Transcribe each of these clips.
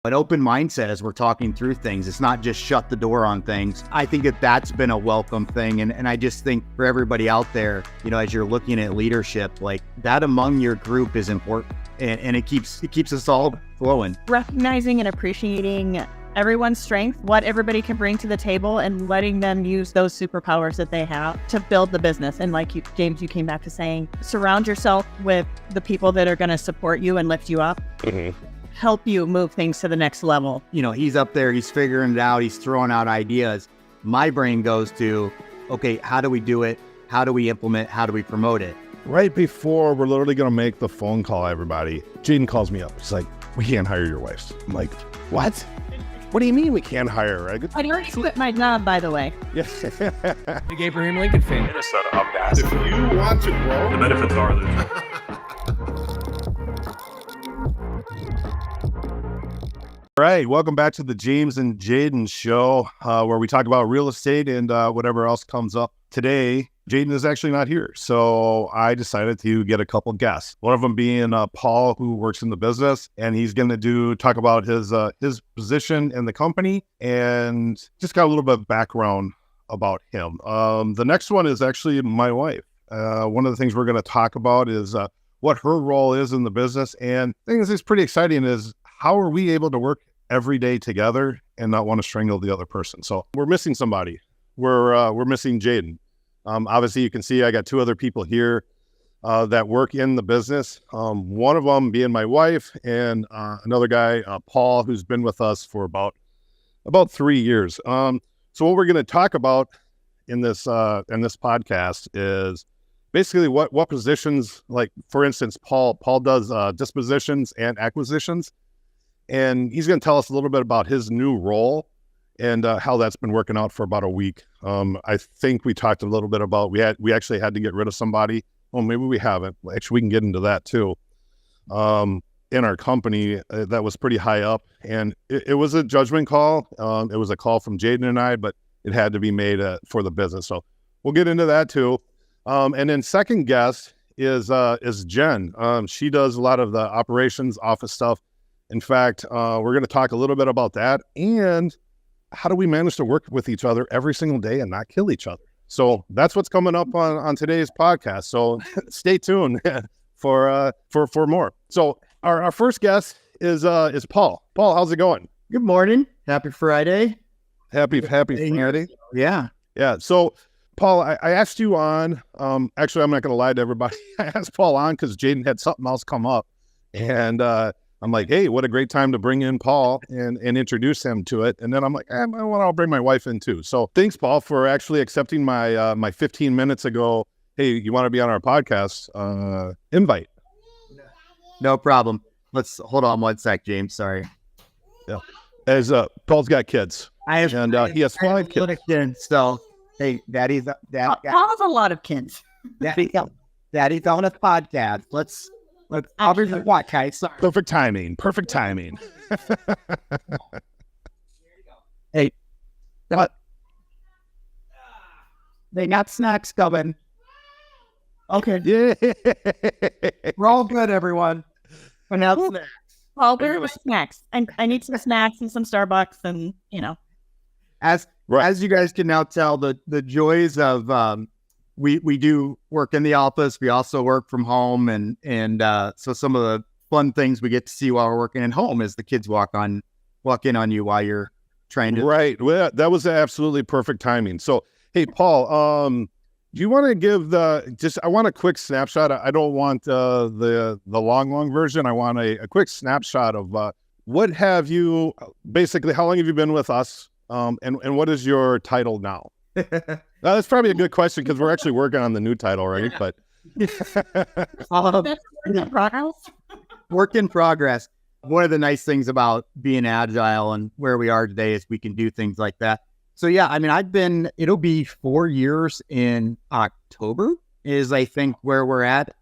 An open mindset as we're talking through things. It's not just shut the door on things. I think that that's been a welcome thing. And I just think for everybody out there, as you're looking at leadership, like that among your group is important. And it keeps us all flowing. Recognizing and appreciating everyone's strength, what everybody can bring to the table, and letting them use those superpowers that they have to build the business. And like James, you came back to saying, surround yourself with the people that are going to support you and lift you up. Mm-hmm. Help you move things to the next level. He's up there, he's figuring it out, he's throwing out ideas. My brain goes to, okay, how do we do it? How do we implement? How do we promote it? Right before we're literally going to make the phone call, everybody, Jaden calls me up. He's like, we can't hire your wife. I'm like, what? What do you mean we can't hire her? I already quit my job, by the way. Yes. Big Abraham Lincoln fan. Minnesota ambassador. If you want to grow, the benefits are there. All right, welcome back to the James and Jaden show, where we talk about real estate and whatever else comes up. Today, Jaden is actually not here, so I decided to get a couple guests. One of them being Paul, who works in the business, and he's going to talk about his position in the company and just got a little bit of background about him. The next one is actually my wife. One of the things we're going to talk about is what her role is in the business, and things that's pretty exciting is how are we able to work every day together and not want to strangle the other person. So we're missing somebody. We're missing Jaden. Obviously, you can see I got two other people here that work in the business. One of them being my wife, and another guy, Paul, who's been with us for about 3 years. So what we're going to talk about in this podcast is basically what positions, like for instance, Paul does dispositions and acquisitions. And he's going to tell us a little bit about his new role and how that's been working out for about a week. I think we talked a little bit about, we actually had to get rid of somebody. Well, maybe we haven't. Actually, we can get into that too. In our company, that was pretty high up. And it was a judgment call. It was a call from Jaden and I, but it had to be made for the business. So we'll get into that too. And then second guest is Jen. She does a lot of the operations office stuff. In fact, we're going to talk a little bit about that and how do we manage to work with each other every single day and not kill each other. So that's what's coming up on today's podcast. So stay tuned for more. So our first guest is Paul. Paul, how's it going? Good morning. Happy Friday. Happy Friday. Yeah. Yeah. So Paul, I asked you on, actually, I'm not going to lie to everybody. I asked Paul on because Jaden had something else come up. And I'm like, hey, what a great time to bring in Paul and introduce him to it. And then I'm like, I'll bring my wife in too. So thanks, Paul, for actually accepting my 15 minutes ago, hey, you want to be on our podcast invite? No problem. Let's hold on one sec, James. Sorry. Yeah. As Paul's got kids. He has 5 kids. So, hey, Daddy's Paul's a lot of kids. Daddy's on a podcast. Let's cover the podcast. Sorry. Perfect timing. Hey, what? They got snacks coming. Okay. Yeah. We're all good, everyone. But now snacks. Paul, where are my snacks? I need some snacks and some Starbucks and, As you guys can now tell, the joys of we do work in the office. We also work from home, and so some of the fun things we get to see while we're working at home is the kids walk in on you while you're trying to. Right. Well, that was absolutely perfect timing. So, hey, Paul, do you want to give I want a quick snapshot. I don't want the long version. I want a quick snapshot of what have you, basically, how long have you been with us? And what is your title now? That's probably a good question because we're actually working on the new title, right? Yeah. But work in progress. One of the nice things about being agile and where we are today is we can do things like that. So yeah, I mean, it'll be 4 years in October is I think where we're at.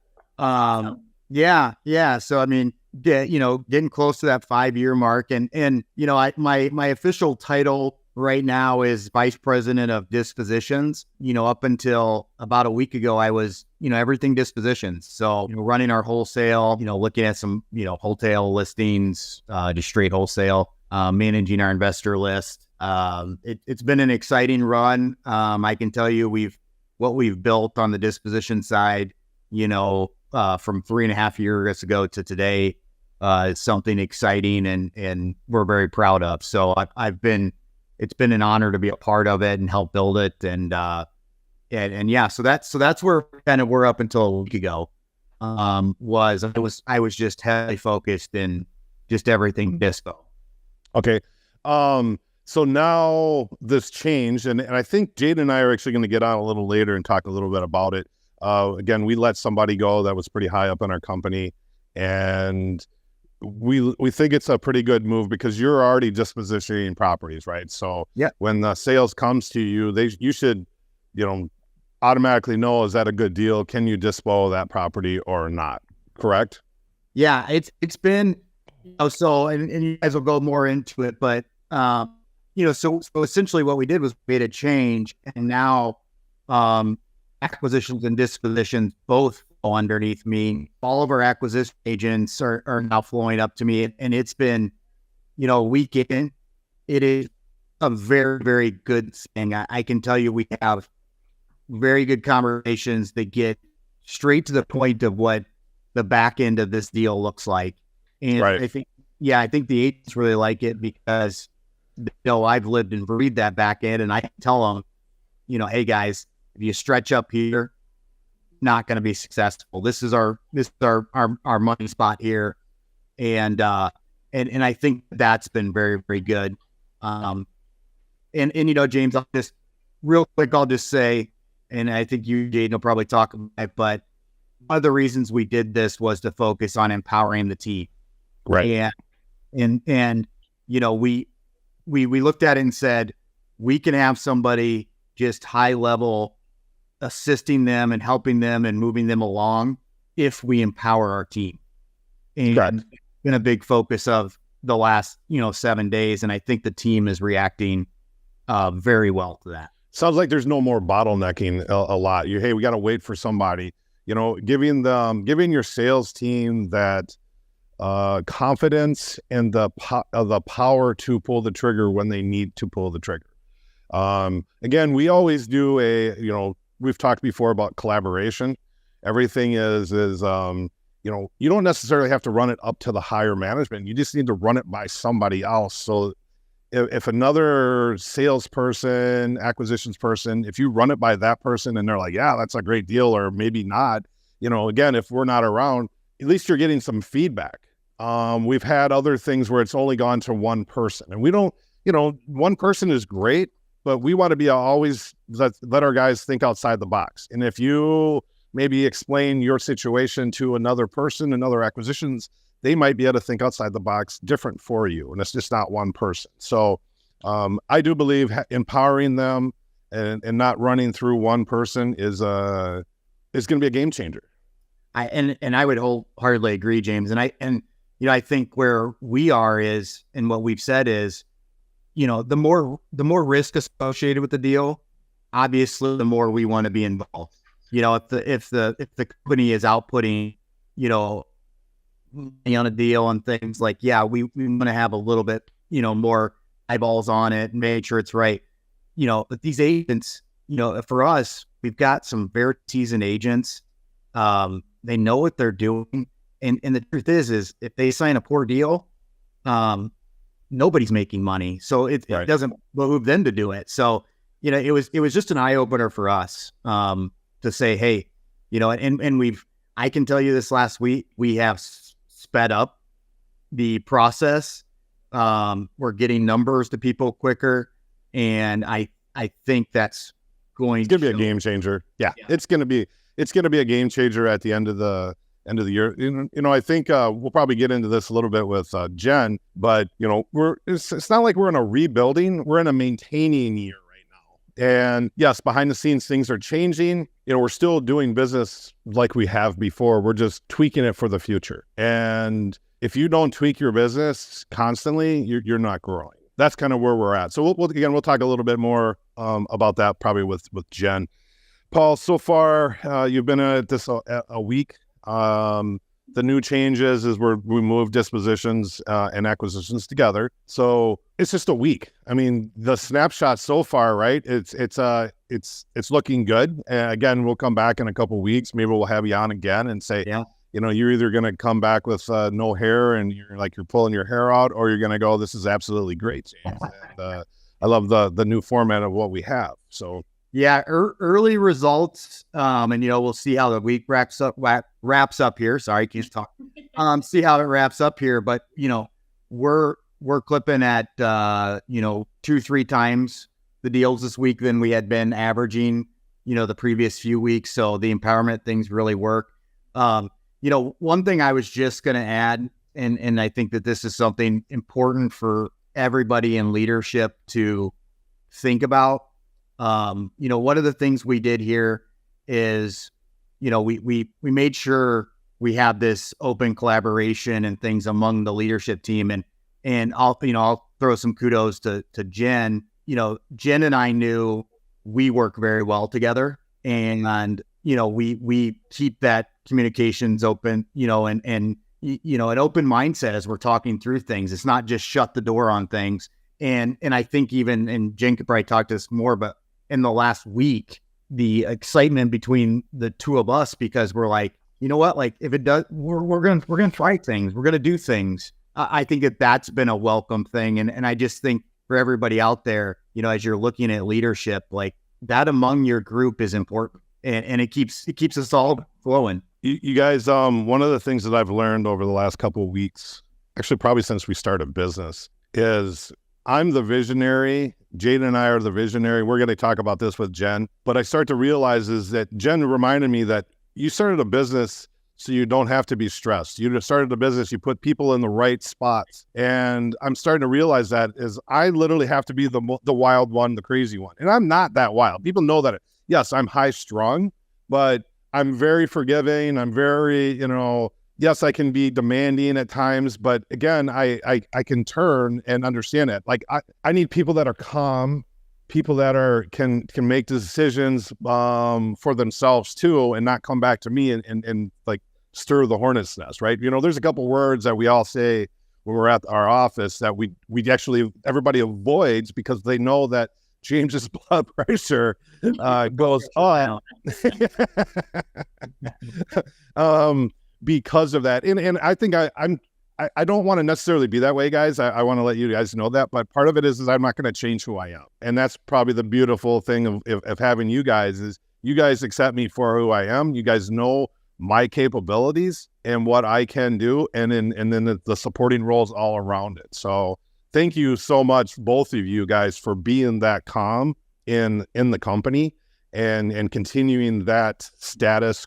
Yeah. So I mean, getting close to that 5-year mark, and my official title right now is Vice President of Dispositions. Up until about a week ago, I was everything dispositions. So, running our wholesale, looking at some, wholesale listings, just straight wholesale, managing our investor list. It's been an exciting run. I can tell you what we've built on the disposition side, from 3.5 years ago to today, is something exciting and we're very proud of. So it's been an honor to be a part of it and help build it. And yeah, so that's where kind of we're up until a week ago, I was just heavily focused in just everything dispo. Okay. So now this changed, and I think Jaden and I are actually going to get on a little later and talk a little bit about it. Again, we let somebody go that was pretty high up in our company, and we think it's a pretty good move because you're already dispositioning properties, right? So yeah, when the sales comes to you, you should, automatically know, is that a good deal? Can you dispo of that property or not? Correct? Yeah, it's been, so, and you guys will go more into it, but, so essentially what we did was we made a change, and now, acquisitions and dispositions both fall underneath me. All of our acquisition agents are now flowing up to me, and it's been, week in, it is a very, very good thing. I can tell you we have very good conversations that get straight to the point of what the back end of this deal looks like. And right. I think the agents really like it because, I've lived and breathed that back end, and I can tell them, hey guys, if you stretch up here, not going to be successful. This is our money spot here. And I think that's been very, very good. And James, I'll just real quick, I'll just say, and I think you, Jaden, will probably talk about it, but one of the reasons we did this was to focus on empowering the team. Right. And we looked at it and said, we can have somebody just high level assisting them and helping them and moving them along if we empower our team. And it's been a big focus of the last, 7 days. And I think the team is reacting very well to that. Sounds like there's no more bottlenecking a lot. Hey, we got to wait for somebody, giving your sales team that confidence and the power to pull the trigger when they need to pull the trigger. Again, we always do we've talked before about collaboration. Everything is you don't necessarily have to run it up to the higher management. You just need to run it by somebody else. So if another salesperson, acquisitions person, if you run it by that person and they're like, yeah, that's a great deal, or maybe not, again, if we're not around, at least you're getting some feedback. We've had other things where it's only gone to one person, and we don't, one person is great, but we want to be always let our guys think outside the box. And if you maybe explain your situation to another person, another acquisitions, they might be able to think outside the box different for you. And it's just not one person. So I do believe empowering them and not running through one person is going to be a game changer. I would wholeheartedly agree, James. And I think where we are is, and what we've said is, the more risk associated with the deal, obviously the more we want to be involved. If the company is outputting, money on a deal and things like, yeah, we want to have a little bit, more eyeballs on it and make sure it's right. But these agents, for us, we've got some very seasoned agents. They know what they're doing. And the truth is if they sign a poor deal, nobody's making money. So it doesn't behoove them to do it. So, it was just an eye opener for us, to say, hey, and I can tell you this last week, we have sped up the process. We're getting numbers to people quicker. And I think that's going to be a game changer. Yeah. It's going to be a game changer at the end of the year. I think we'll probably get into this a little bit with Jen, but it's not like we're in a rebuilding, we're in a maintaining year right now. And yes, behind the scenes things are changing. We're still doing business like we have before. We're just tweaking it for the future. And if you don't tweak your business constantly, you're not growing. That's kind of where we're at. So we'll talk a little bit more about that probably with Jen. Paul, so far you've been at this a week. The new changes is we move dispositions and acquisitions together. So it's just a week. I mean, the snapshot so far, right? It's looking good. Again, we'll come back in a couple of weeks. Maybe we'll have you on again and say, you're either going to come back with no hair and you're pulling your hair out, or you're going to go, this is absolutely great, James. And, I love the new format of what we have. So yeah, early results, and we'll see how the week wraps up here. Sorry, keep talking. See how it wraps up here, but we're clipping at 2-3 times the deals this week than we had been averaging the previous few weeks. So the empowerment things really work. One thing I was just going to add, and I think that this is something important for everybody in leadership to think about. One of the things we did here is, we made sure we have this open collaboration and things among the leadership team. And I'll throw some kudos to Jen. Jen and I knew we work very well together, and we keep that communications open, and an open mindset as we're talking through things. It's not just shut the door on things. And I think and Jen could probably talk to us more, but in the last week, the excitement between the two of us, because we're like, you know what, like if it does, we're going to try things. We're going to do things. I think that's been a welcome thing. And I just think for everybody out there, as you're looking at leadership, like that among your group is important, and it keeps us all flowing. You guys, one of the things that I've learned over the last couple of weeks, actually probably since we started business, is I'm the visionary. Jaden and I are the visionary. We're going to talk about this with Jen. But I start to realize is that Jen reminded me that you started a business so you don't have to be stressed. You started a business, you put people in the right spots. And I'm starting to realize that is I literally have to be the wild one, the crazy one. And I'm not that wild. People know that, yes, I'm high strung, but I'm very forgiving. I'm very, yes, I can be demanding at times, but again, I can turn and understand it. Like I need people that are calm, people that can make decisions for themselves too, and not come back to me and like stir the hornet's nest, right? There's a couple words that we all say when we're at our office that we actually everybody avoids because they know that James's blood pressure goes up. Because of that. And I think I don't want to necessarily be that way, guys. I want to let you guys know that, but part of it is I'm not going to change who I am. And that's probably the beautiful thing of having you guys is you guys accept me for who I am. You guys know my capabilities and what I can do. And then the supporting roles all around it. So thank you so much, both of you guys, for being that calm in the company and continuing that status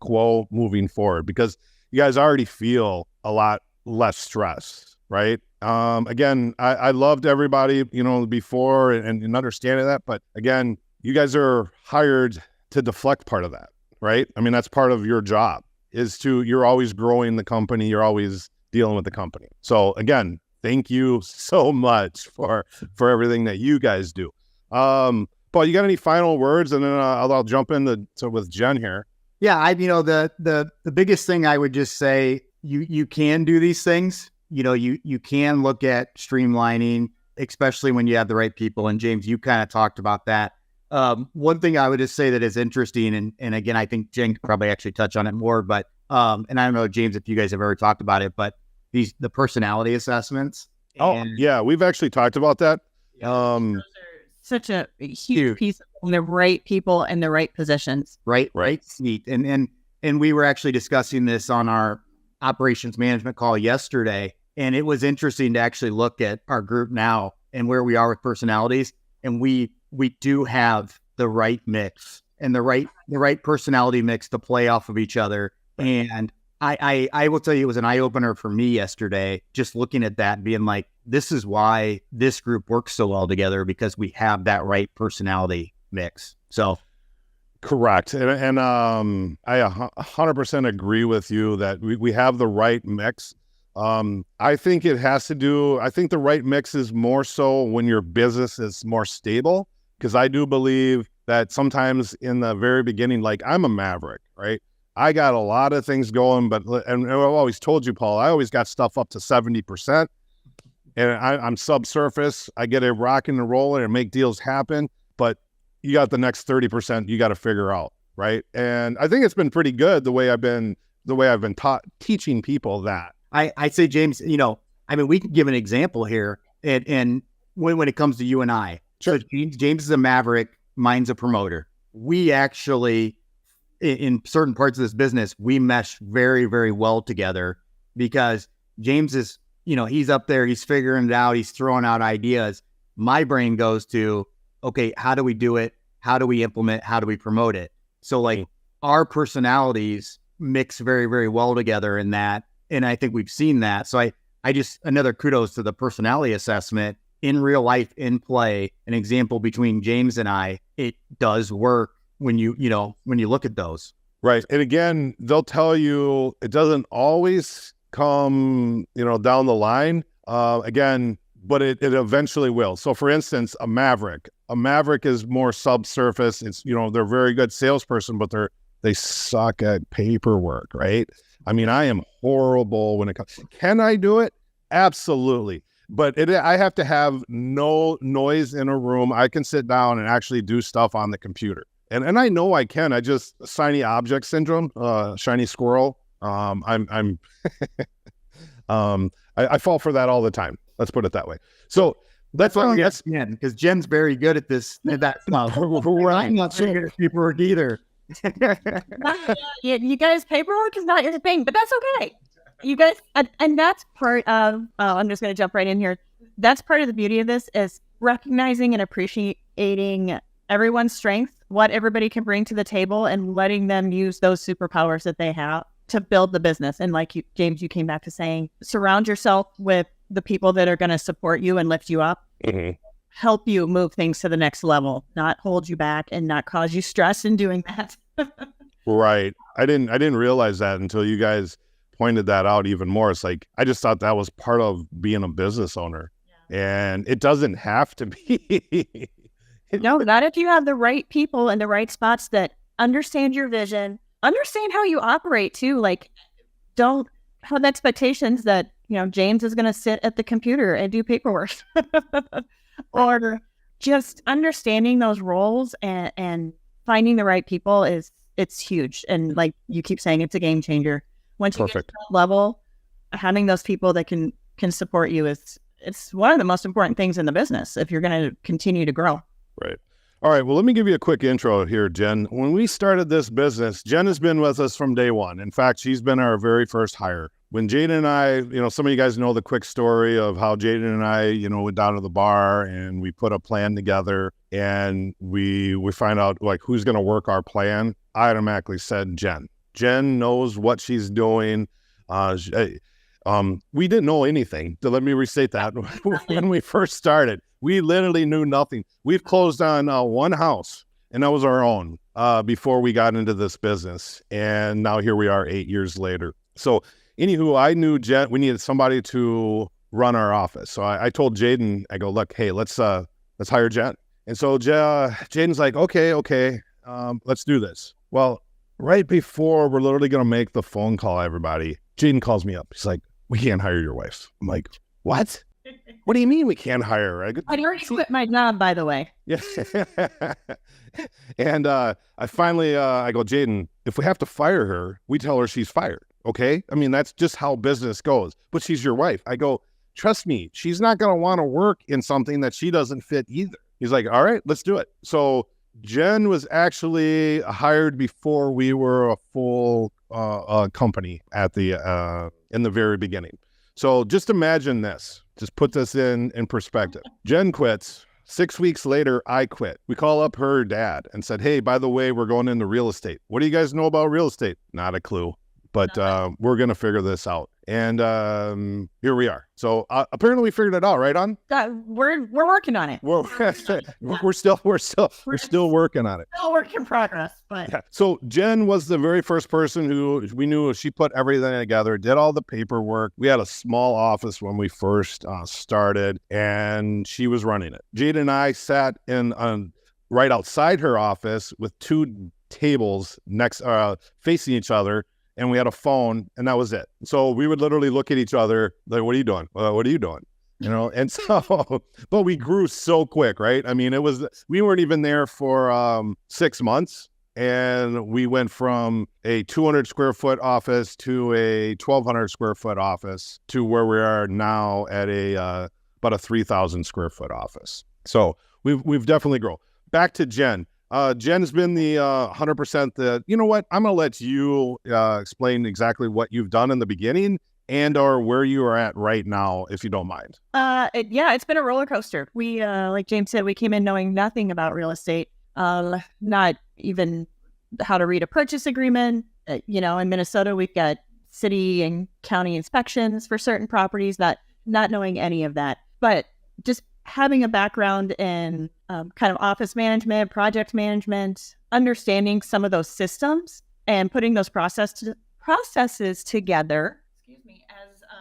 quo moving forward, because you guys already feel a lot less stress, right? Again, I loved everybody, before and understanding that, but again, you guys are hired to deflect part of that, right? I mean, that's part of your job you're always growing the company. You're always dealing with the company. So again, thank you so much for everything that you guys do. Paul, you got any final words? And then I'll jump in with Jen here. Yeah, the biggest thing I would just say, you can do these things. You can look at streamlining, especially when you have the right people. And James, you kind of talked about that. One thing I would just say that is interesting, and again, I think Jen could probably actually touch on it more, but and I don't know, James, if you guys have ever talked about it, but the personality assessments. Yeah, we've actually talked about that. Such a huge piece of the right people in the right positions. Right seat. And we were actually discussing this on our operations management call yesterday. And it was interesting to actually look at our group now and where we are with personalities. And we do have the right mix and the right personality mix to play off of each other. And I will tell you, it was an eye opener for me yesterday, just looking at that and being like, this is why this group works so well together, because we have that right personality mix. So correct. And I 100% agree with you that we have the right mix. I think the right mix is more so when your business is more stable, because I do believe that sometimes in the very beginning, like I'm a maverick, right? I got a lot of things going, and I've always told you, Paul, I always got stuff up to 70%. And I'm subsurface. I get it rocking and rolling and make deals happen. But you got the next 30% you got to figure out, right? And I think it's been pretty good the way I've been teaching people that. I say, James, we can give an example here, and when it comes to you and I. Sure. So James is a maverick, mine's a promoter. We actually, in certain parts of this business, we mesh very, very well together because James is, he's up there, he's figuring it out, he's throwing out ideas. My brain goes to, okay, how do we do it? How do we implement? How do we promote it? So like our personalities mix very, very well together in that. And I think we've seen that. So I just, another kudos to the personality assessment in real life, in play, an example between James and I, it does work when you look at those. Right. And again, they'll tell you it doesn't always come, down the line. Again, but it eventually will. So for instance, a maverick is more subsurface. It's, they're a very good salesperson, but they suck at paperwork, right? I mean, I am horrible when it comes. Can I do it? Absolutely. But I have to have no noise in a room. I can sit down and actually do stuff on the computer. And I know I can. I just shiny object syndrome, shiny squirrel. I fall for that all the time. Let's put it that way. So that's what yes, Jen, because Jen's very good at this. That stuff. I'm not so good at paperwork either. You guys, paperwork is not your thing, but that's okay. You guys, and that's part of. I'm just going to jump right in here. That's part of the beauty of this is recognizing and appreciating everyone's strength, what everybody can bring to the table, and letting them use those superpowers that they have to build the business. And like James, you came back to saying, surround yourself with the people that are going to support you and lift you up, help you move things to the next level, not hold you back and not cause you stress in doing that. Right. I didn't realize that until you guys pointed that out even more. It's like, I just thought that was part of being a business owner. Yeah. And it doesn't have to be. No, not if you have the right people in the right spots that understand your vision, understand how you operate too. Like, don't have expectations that, James is going to sit at the computer and do paperwork or just understanding those roles and finding the right people it's huge. And like you keep saying, it's a game changer. Once you get to that level, having those people that can support you it's one of the most important things in the business if you're going to continue to grow. Right. All right. Well, let me give you a quick intro here, Jen. When we started this business, Jen has been with us from day one. In fact, she's been our very first hire. When Jaden and I, some of you guys know the quick story of how Jaden and I, went down to the bar and we put a plan together and we find out like who's going to work our plan. I automatically said Jen. Jen knows what she's doing. We didn't know anything. So let me restate that. When we first started, we literally knew nothing. We've closed on one house, and that was our own before we got into this business. And now here we are 8 years later. So anywho, I knew Jen, we needed somebody to run our office. So I told Jaden, I go, look, hey, let's hire Jen. And so Jaden's like, okay, let's do this. Well, right before we're literally going to make the phone call, everybody, Jaden calls me up. He's like, we can't hire your wife. I'm like, what? What do you mean we can't hire her? I already quit my job, by the way. Yeah. And I finally, I go, Jaden, if we have to fire her, we tell her she's fired. Okay. I mean, that's just how business goes, but she's your wife. I go, trust me, she's not going to want to work in something that she doesn't fit either. He's like, all right, let's do it. So Jen was actually hired before we were a full company at in the very beginning. So just imagine this. Just put this in perspective. Jen quits. 6 weeks later, I quit. We call up her dad and said, hey, by the way, we're going into real estate. What do you guys know about real estate? Not a clue. But we're going to figure this out. And here we are. So apparently we figured it out, right on? We're working on it. We're still working on it. Still work in progress. But yeah. So Jen was the very first person who we knew she put everything together, did all the paperwork. We had a small office when we first started, and she was running it. Jaden and I sat in right outside her office with 2 tables next, facing each other. And we had a phone, and that was it. So we would literally look at each other like, what are you doing? What are you doing? And so, but we grew so quick, right? I mean, we weren't even there for 6 months. And we went from a 200 square foot office to a 1,200 square foot office to where we are now at about a 3,000 square foot office. So we've definitely grown. Back to Jen. Jen's been the 100%. You know what? I'm going to let you explain exactly what you've done in the beginning and or where you are at right now, if you don't mind. It's been a roller coaster. We, like James said, we came in knowing nothing about real estate, not even how to read a purchase agreement. In Minnesota, we've got city and county inspections for certain properties, not knowing any of that, but just having a background in kind of office management, project management, understanding some of those systems and putting those processes together. Excuse me.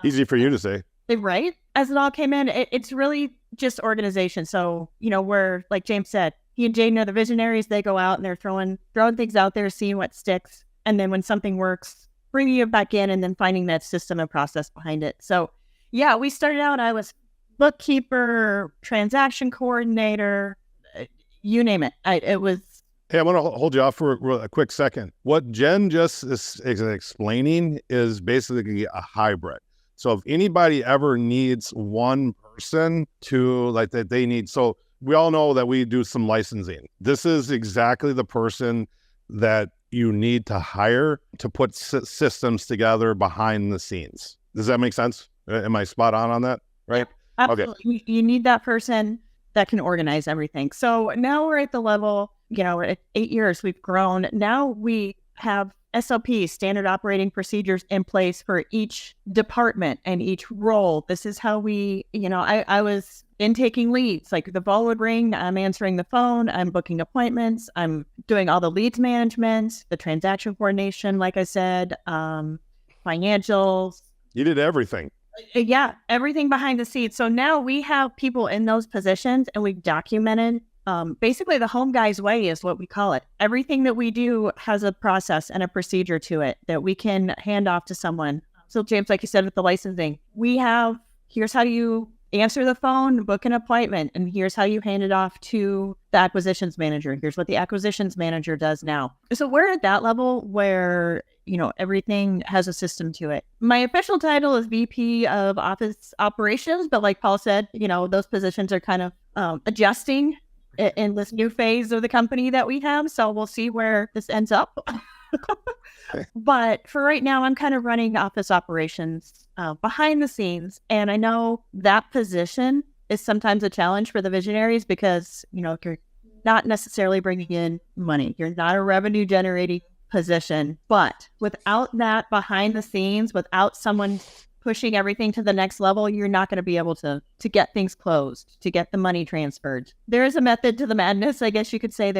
Easy for you to say. Right? As it all came in, it's really just organization. So, we're, like James said, he and Jaden are the visionaries. They go out and they're throwing things out there, seeing what sticks. And then when something works, bringing it back in and then finding that system and process behind it. So, yeah, we started out, I was bookkeeper, transaction coordinator, you name it. It was. Hey, I'm going to hold you off for a quick second. What Jen just is explaining is basically a hybrid. So if anybody ever needs one person to that they need, so we all know that we do some licensing. This is exactly the person that you need to hire to put systems together behind the scenes. Does that make sense? Am I spot on that? Right? Absolutely. Okay. You need that person that can organize everything. So now we're at the level, we're at 8 years, we've grown. Now we have SOPs, standard operating procedures in place for each department and each role. This is how we, I was intaking leads, like the phone would ring, I'm answering the phone, I'm booking appointments, I'm doing all the leads management, the transaction coordination, like I said, financials. You did everything. Yeah, everything behind the scenes. So now we have people in those positions and we've documented basically the home guy's way is what we call it. Everything that we do has a process and a procedure to it that we can hand off to someone. So James, like you said, with the licensing, here's how you answer the phone, book an appointment, and here's how you hand it off to the acquisitions manager. Here's what the acquisitions manager does now. So we're at that level where, everything has a system to it. My official title is VP of Office Operations, but like Paul said, those positions are kind of adjusting in this new phase of the company that we have. So we'll see where this ends up. But for right now, I'm kind of running office operations behind the scenes. And I know that position is sometimes a challenge for the visionaries because, you're not necessarily bringing in money. You're not a revenue generating position. But without that behind the scenes, without someone pushing everything to the next level, you're not going to be able to get things closed, to get the money transferred. There is a method to the madness, I guess you could say.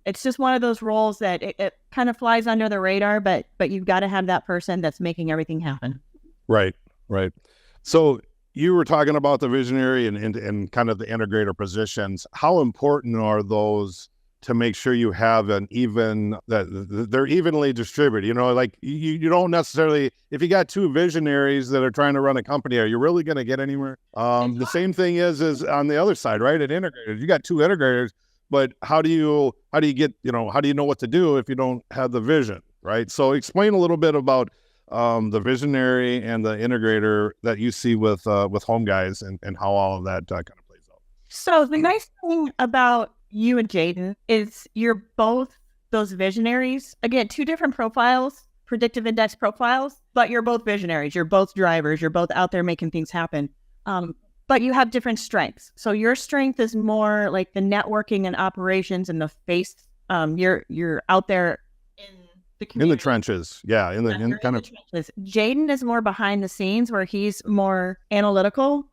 It's just one of those roles that it kind of flies under the radar, but you've got to have that person that's making everything happen. Right. So you were talking about the visionary and kind of the integrator positions. How important are those to make sure you have that they're evenly distributed? Like you don't necessarily, if you got 2 visionaries that are trying to run a company, are you really going to get anywhere? The same thing is on the other side, right? At integrators, you got 2 integrators, but how do you get, how do you know what to do if you don't have the vision, right? So explain a little bit about the visionary and the integrator that you see with Home Guys and how all of that kind of plays out. So the nice thing about you and Jaden is you're both those visionaries. Again, 2 different profiles, predictive index profiles, but you're both visionaries. You're both drivers. You're both out there making things happen. But you have different strengths. So your strength is more like the networking and operations and the face. You're out there in the community. In the trenches. Yeah. In the trenches. Jaden is more behind the scenes where he's more analytical.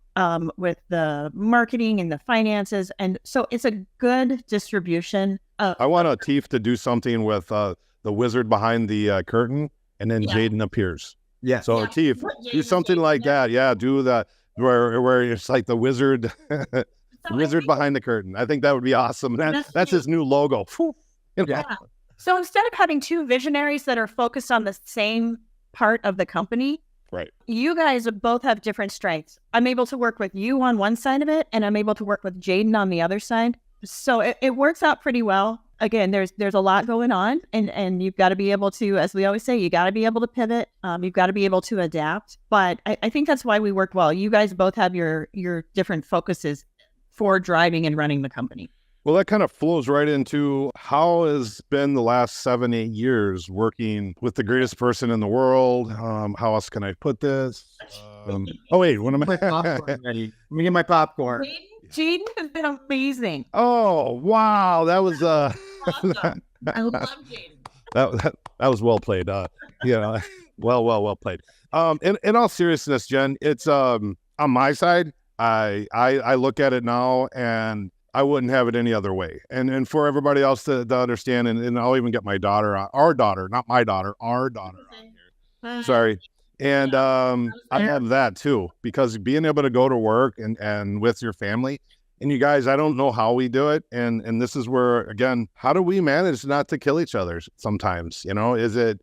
With the marketing and the finances. And so it's a good distribution. I want a Teef to do something with the wizard behind the curtain, and then Jaden appears. Yeah. So Teef, do something like that. Yeah, do the where it's like the wizard, wizard behind the curtain. I think that would be awesome. That's his new logo. Yeah. So instead of having two visionaries that are focused on the same part of the company, right? You guys both have different strengths. I'm able to work with you on one side of it, and I'm able to work with Jaden on the other side. So it works out pretty well. Again, there's a lot going on, and you've got to be able to, as we always say, you got to be able to pivot. You've got to be able to adapt. But I think that's why we work well. You guys both have your different focuses for driving and running the company. Well, that kind of flows right into how has been the last 7-8 years working with the greatest person in the world. How else can I put this? Oh, wait, what am I? Let me get my popcorn. Jaden has been amazing. Oh, wow. That was, Awesome. I love Jaden. that was well played. Well played. In all seriousness, Jen, it's, on my side, I look at it now and I wouldn't have it any other way. And for everybody else to understand, and I'll even get my daughter, our daughter, not my daughter, our daughter on here. Sorry. And I have that too, because being able to go to work and with your family, and you guys, I don't know how we do it. And this is where, again, how do we manage not to kill each other sometimes? Is it,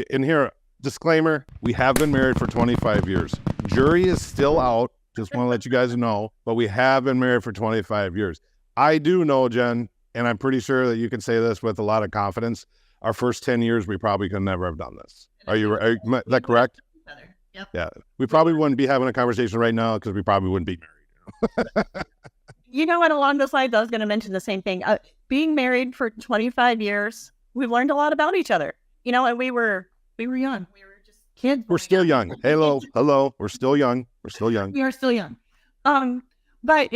in here, disclaimer, we have been married for 25 years. Jury is still out. Just want to let you guys know, but we have been married for 25 years. I do know, Jen, and I'm pretty sure that you can say this with a lot of confidence. Our first 10 years, we probably could never have done this. Is that correct? Yep. Yeah. We probably wouldn't be having a conversation right now because we probably wouldn't be married. You know what? Along those lines, I was going to mention the same thing. Being married for 25 years, we've learned a lot about each other. And we were young. We were just kids. We're still young. Hello. We're still young. We are still young. But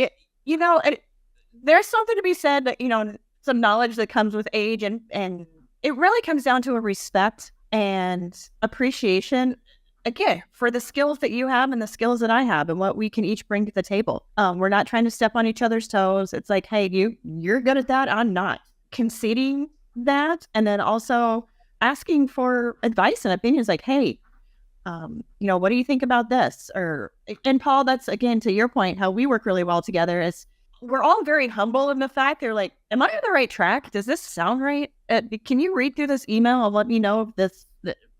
there's something to be said that, some knowledge that comes with age, and it really comes down to a respect and appreciation, again, for the skills that you have and the skills that I have and what we can each bring to the table. We're not trying to step on each other's toes. It's like, hey, you're good at that. I'm not. Conceding that, and then also asking for advice and opinions like, hey, what do you think about this? And Paul, that's, again, to your point, how we work really well together is we're all very humble in the fact they're like, am I on the right track? Does this sound right? Can you read through this email and let me know if this,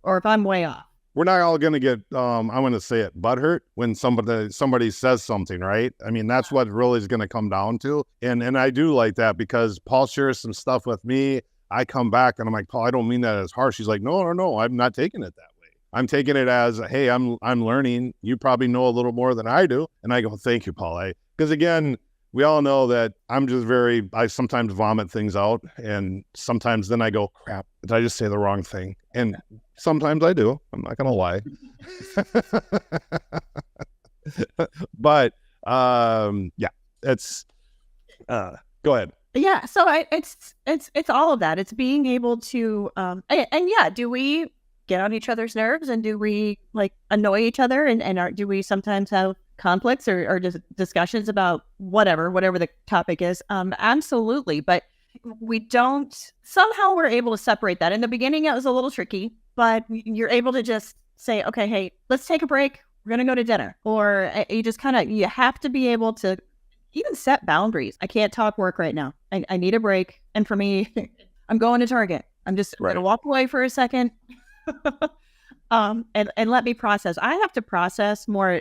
or if I'm way off? We're not all going to get, I'm going to say it, butthurt when somebody says something, right? I mean, that's what really is going to come down to. And I do like that because Paul shares some stuff with me. I come back and I'm like, Paul, I don't mean that as harsh. He's like, no, I'm not taking it that way. I'm taking it as, hey, I'm learning. You probably know a little more than I do. And I go, thank you, Paul. Because again, we all know that I'm just I sometimes vomit things out. And sometimes then I go, crap, did I just say the wrong thing? And sometimes I do. I'm not going to lie. But it's, go ahead. Yeah. So it's all of that. It's being able to, do we get on each other's nerves, and do we annoy each other, and do we sometimes have conflicts or just discussions about whatever the topic is? Absolutely. But we don't, somehow we're able to separate that. In the beginning, it was a little tricky, but you're able to just say, okay, hey, let's take a break. We're going to go to dinner. Or you just you have to be able to even set boundaries. I can't talk work right now. I need a break. And for me, I'm going to Target. I'm just going to walk away for a second. And let me process. I have to process more.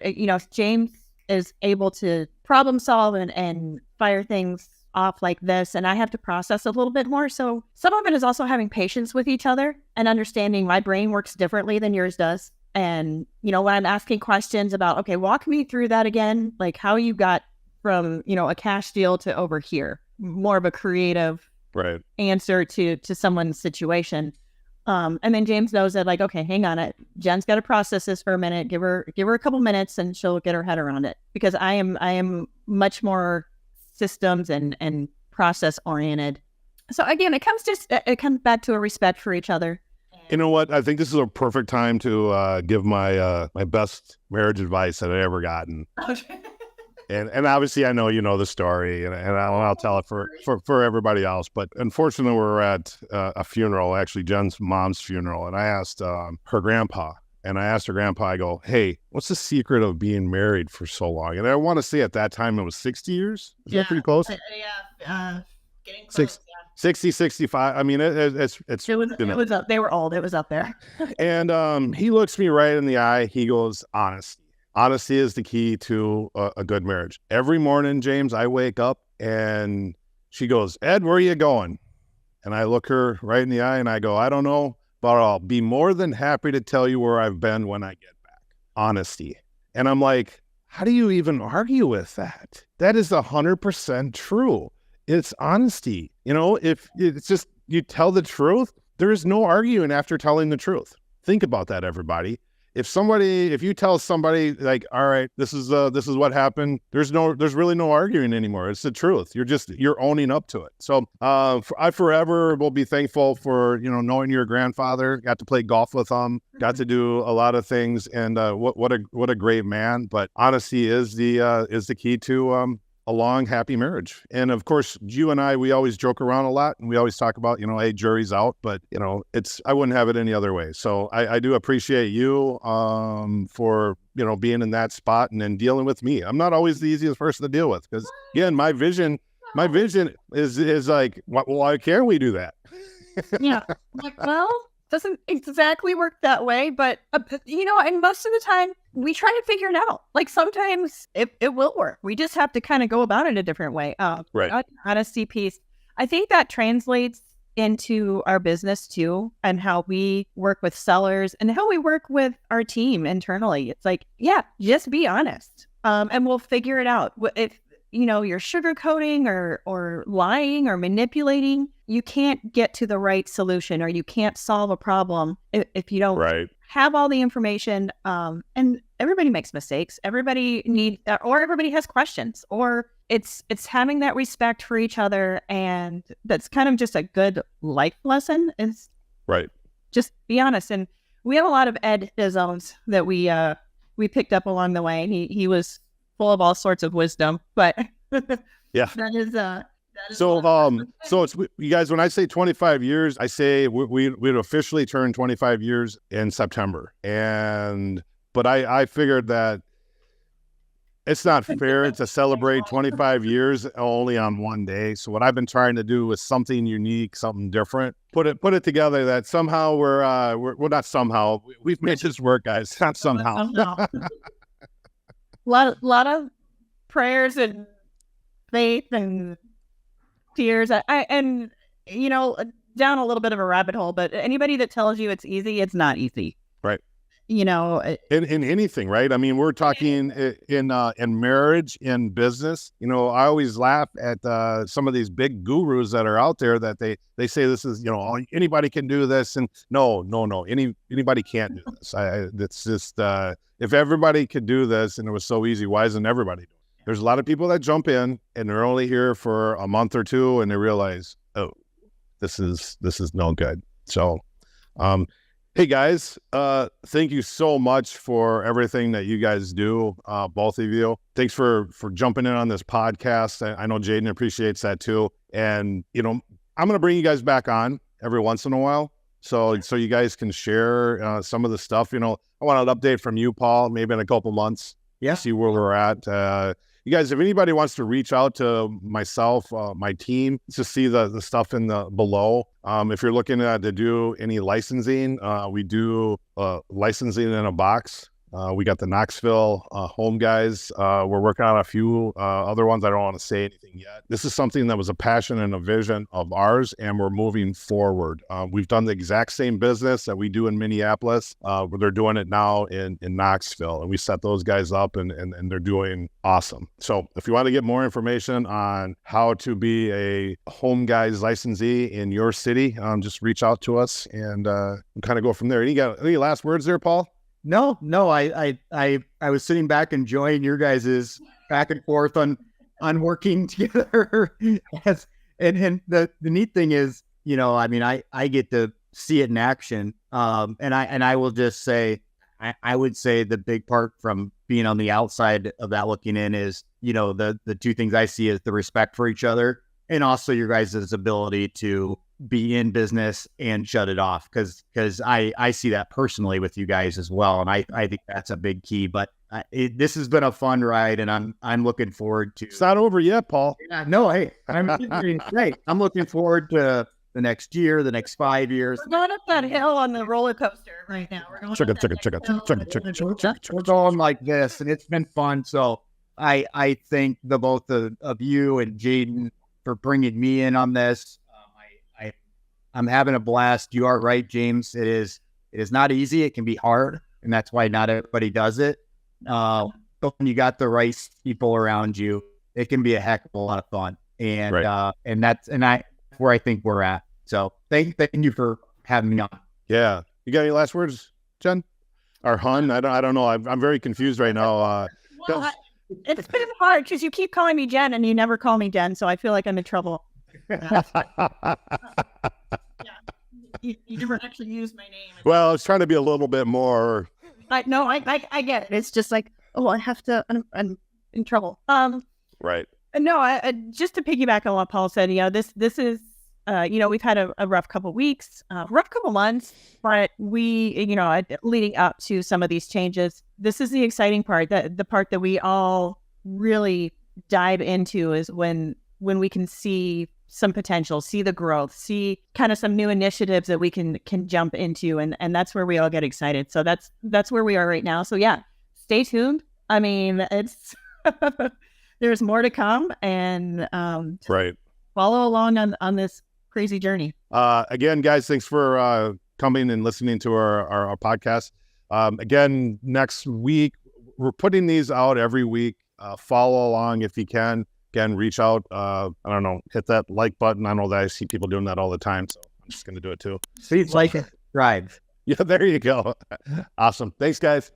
James is able to problem solve and fire things off like this, and I have to process a little bit more. So some of it is also having patience with each other and understanding my brain works differently than yours does. And, when I'm asking questions about, okay, walk me through that again, like how you got from, a cash deal to over here, more of a creative answer to someone's situation. And then James knows that, okay, hang on, Jen's got to process this for a minute. Give her a couple minutes, and she'll get her head around it. Because I am much more systems and process oriented. So again, it comes back to a respect for each other. You know what? I think this is a perfect time to give my my best marriage advice that I ever gotten. And obviously, I know you know the story, and I'll tell it for everybody else. But unfortunately, we're at a funeral, actually Jen's mom's funeral, and I asked her grandpa, And I asked her grandpa, I go, hey, what's the secret of being married for so long? And I want to say at that time it was 60 years. Is that pretty close? Getting close. 60, 65. I mean, it's It was up. They were old. It was up there. And he looks me right in the eye. He goes, honesty. Honesty is the key to a good marriage. Every morning, James, I wake up and she goes, Ed, where are you going? And I look her right in the eye and I go, I don't know, but I'll be more than happy to tell you where I've been when I get back. Honesty. And I'm like, how do you even argue with that? That is 100% true. It's honesty. You know, if it's just you tell the truth, there is no arguing after telling the truth. Think about that, everybody. If you tell somebody like, all right, this is what happened, there's really no arguing anymore. It's the truth. You're owning up to it. So I forever will be thankful for, knowing your grandfather, got to play golf with him, got to do a lot of things. And what a great man. But honesty is the key to a long, happy marriage. And of course, you and I, we always joke around a lot and we always talk about, hey, jury's out, but I wouldn't have it any other way. So I do appreciate you for, being in that spot and then dealing with me. I'm not always the easiest person to deal with because again, my vision is like, why can't we do that? Yeah. Like, well, doesn't exactly work that way, but and most of the time we try to figure it out. Like sometimes it will work. We just have to kind of go about it a different way. Right. Honesty piece. I think that translates into our business too, and how we work with sellers and how we work with our team internally. It's like, yeah, just be honest, and we'll figure it out. If you're sugarcoating or lying or manipulating, you can't get to the right solution, or you can't solve a problem if you don't have all the information. And everybody makes mistakes. Everybody needs, or everybody has questions, or it's having that respect for each other. And that's kind of just a good life lesson is just be honest. And we have a lot of Ed-isms that we picked up along the way. He was full of all sorts of wisdom, but yeah, that is so it's you guys. When I say 25 years, I say we'd officially turn 25 years in September, but I figured that it's not fair to celebrate 25 years only on one day. So what I've been trying to do is something unique, something different. Put it together that somehow we're not somehow we've made this work, guys. Not somehow. lot of prayers and faith and tears. And down a little bit of a rabbit hole, but anybody that tells you it's easy, it's not easy. Right. In anything, right? I mean, we're talking in marriage, in business. I always laugh at some of these big gurus that are out there that they say this is, anybody can do this. And no, anybody can't do this. It's just, if everybody could do this and it was so easy, why isn't everybody doing it? There's a lot of people that jump in and they're only here for a month or two and they realize, oh, this is no good. So, hey guys, thank you so much for everything that you guys do, both of you. Thanks for jumping in on this podcast. I know Jaden appreciates that too. And, I'm going to bring you guys back on every once in a while. So you guys can share some of the stuff. I want an update from you, Paul, maybe in a couple months. Yeah. See where we're at. You guys, if anybody wants to reach out to myself, my team, to see the stuff in the below. If you're looking to do any licensing, we do licensing in a box. We got the Knoxville home guys. We're working on a few other ones. I don't want to say anything yet. This is something that was a passion and a vision of ours, and we're moving forward. We've done the exact same business that we do in Minneapolis, where they're doing it now in Knoxville, and we set those guys up, and they're doing awesome. So if you want to get more information on how to be a home guys licensee in your city, just reach out to us, and kind of go from there. Any last words there, Paul? No, I was sitting back enjoying your guys' back and forth on working together. And the neat thing is, I get to see it in action. And I will just say, I would say the big part from being on the outside of that looking in is, the two things I see is the respect for each other and also your guys' ability to be in business and shut it off, because I see that personally with you guys as well, and I think that's a big key. But this has been a fun ride, and I'm looking forward to. It's not over yet, Paul. Yeah, no, hey, I'm looking forward to the next year, the next 5 years. We're going up that hill on the roller coaster right now. We're going We're going like this, and it's been fun. So I thank the both of you and Jaden for bringing me in on this. I'm having a blast. You are right, James. It is not easy. It can be hard, and that's why not everybody does it. But when you got the right people around you, it can be a heck of a lot of fun. And Right. And that's where I think we're at. So thank you for having me on. Yeah. You got any last words, Jen? Or Hun? I don't know. I'm very confused right now. Well, it's been hard because you keep calling me Jen and you never call me Jen, so I feel like I'm in trouble. You never actually use my name. Well, I was trying to be a little bit more. I get it. It's just like, oh, I have to. I'm in trouble. Right. No, I just to piggyback on what Paul said. This is. We've had a rough couple weeks, rough couple months, but leading up to some of these changes, this is the exciting part. The part that we all really dive into is when we can see some potential, see the growth, see kind of some new initiatives that we can jump into, and that's where we all get excited. So that's where we are right now. So yeah, stay tuned. I mean, it's there's more to come, and Right. follow along on this crazy journey. Again, guys, thanks for coming and listening to our podcast. Again, next week, we're putting these out every week. Follow along if you can. Again, reach out. I don't know, hit that like button. I know that I see people doing that all the time, so I'm just going to do it too. Please like it, subscribe. Yeah, there you go. Awesome. Thanks, guys.